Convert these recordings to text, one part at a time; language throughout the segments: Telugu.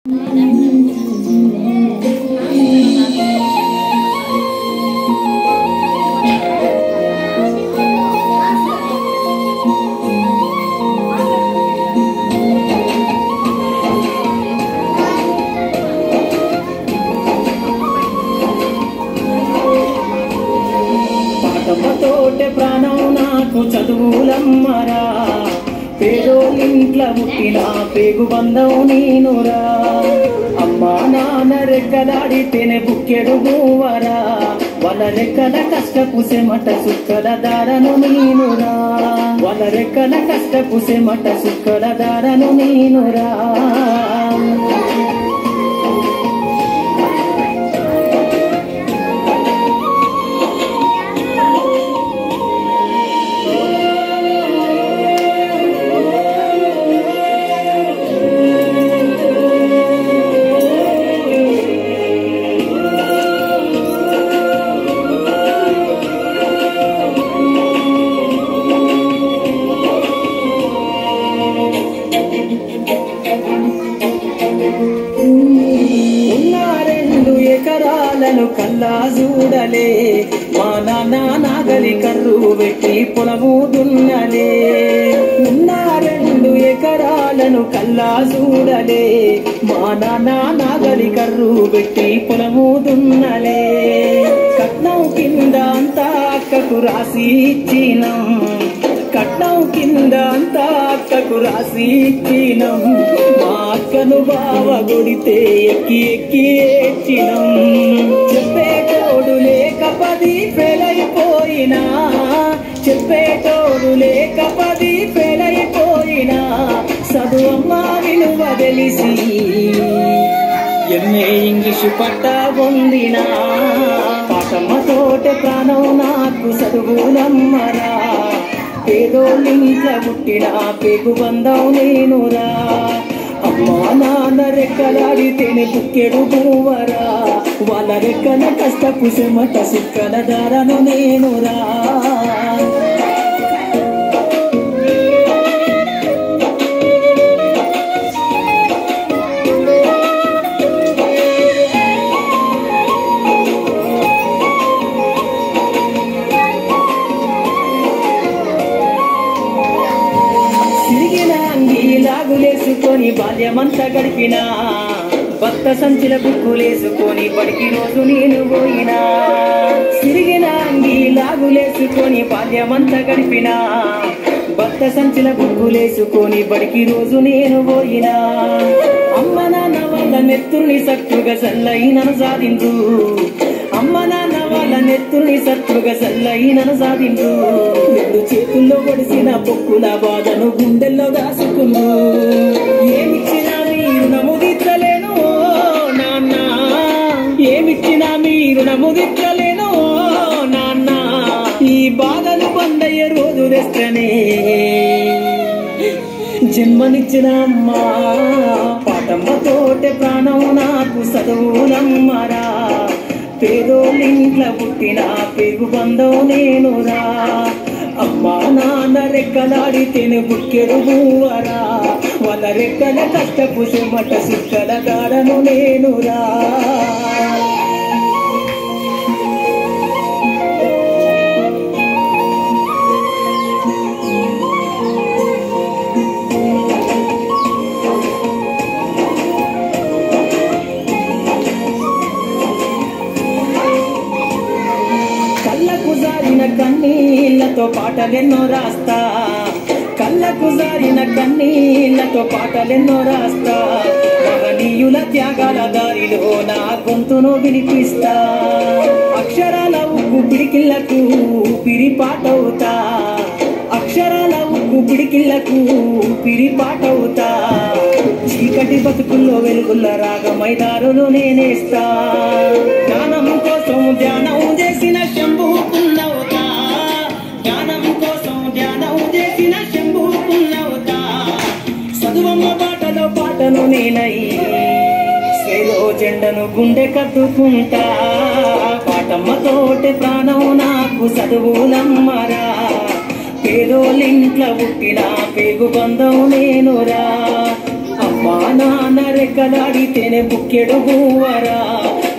పాటమ్మతోటే ప్రాణం నాకు చదువులమ్మరా, పేదోళ్ళింట్ల పుట్టిన పేగు బంధం నేనురా. అమ్మా నాన్న రెక్కలాడితేనే బుక్కెడు గోవరా, వాళ్ళ రెక్కల కష్టపు సెమట సుక్కల దారను నేనురా, వాళ్ళ రెక్కల కష్టపు సెమట సుక్కల దారను నేనురా. కల్లా చూడలే మా నాన్న నాగలి కర్రు పెట్టి పొలము దున్నలే. ఉన్న 2 ఎకరాలను కల్లా చూడలే మా నాన్న నాగలి కర్రు పెట్టి పొలము దున్నలే. కట్నం కింద అంతా అక్కకు రాసి ఇచ్చినం, కట్నం కింద అంతా అక్కకు రాసి ఇచ్చినం. మా అక్కను బావ కొడితే ఎక్కి ఎక్కి ఏడ్చినం. చెప్పేటోడు లేక 10 ఫెయిలైపోయినా, చెప్పేటోడు లేక 10 ఫెయిలైపోయినా, చదువమ్మ విలువ తెలిసి ఎంఏ ఇంగ్లీషు పట్టా పొందినా. పాటమ్మతోటే ప్రాణం నాకు చదువులమ్మరా, పేదోళ్ళింట్ల పుట్టిన పేగు బంధం నేనురా. అమ్మా నాన్న రెక్కలాడితేనే బుక్కెడు గోవరా, వాళ్ళ రెక్కల కష్టపు సెమట సుక్కల దారను నేనురా. లాగులేసుకొని బాల్యమంతా గడిపినా, భక్త సంచుల బుక్కులేసుకొని బడికి రోజు నేను పోయినా. సిరిగిన అంగి లాగులేసుకొని బాల్యమంతా గడిపినా, భక్త సంచుల బుక్కులేసుకొని బడికి రోజు నేను పోయినా. అమ్మ నాన్న వాళ్ళ నెత్తుల్ని సత్తుగా చల్లైనను సాధించు, అమ్మ నాన్న వాళ్ళ నెత్తుల్ని సత్తుగా చల్లైనను సాధించు. 2 చేతుల్లో ఒడిసిన పొక్కుల బాధను గుండెల్లో దాసుకుందు. ఏమిచ్చినా మీరు నముదిచ్చలేను నాన్న, ఏమిచ్చినా మీరు నముదిచ్చలేను నాన్న. ఈ బాధలు బందయ్యే రోజు తెస్తేనే జన్మనిచ్చిన అమ్మా. పాటమ్మతోటే ప్రాణం నాకు చదువులమ్మరా, పేదోళ్ళింట్ల పుట్టిన పేగు బంధం నేనురా. అమ్మా నాన్న రెక్కలాడితేనే బుక్కెడు గోవరా, వాళ్ళ రెక్కల కష్టపు సెమట సుక్కల దారను నేనురా. కళ్ళకు జారిన కన్నీళ్లతో పాటలెన్నో రాస్తా, కళ్ళకు జారిన కన్నీళ్లతో పాటలెన్నో రాస్తా. మహనీయుల త్యాగాల దారిలో నా గొంతును వినిపిస్తా. అక్షరాల ఉక్కు పిడికిళ్లకు పిరిపాటవుతా, అక్షరాల ఉక్కు పిడికిళ్లకు పిరిపాటవుతా. చీకటి బతుకుల్లో వెలుగుల రాగమైదారులు నేనేస్తా. జ్ఞానం కోసం ధ్యానం చేసిన శంభుకున్నవుతా, జ్ఞానం కోసం ధ్యానం చేసిన శంభుకున్నవుతా. చదువమ్మ బాటలో పాటను నేనై సేలో జెండను గుండె కట్టుకుంటా. పాటమ్మతోటి ప్రాణం నాకు చదువులమ్మరా, పేదోళ్ళింట్ల పుట్టిన పేగు బంధం నేనురా. అమ్మ మా నాన్న రెక్కలాడితేనే బుక్కెడు బువ్వరా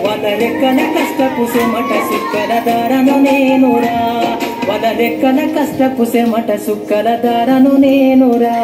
వాళ్ళ రెక్కల కష్టపు సెమట సుక్కల దారను నేనురా వాళ్ళ రెక్కల కష్టపు సెమట సుక్కల దారను నేనురా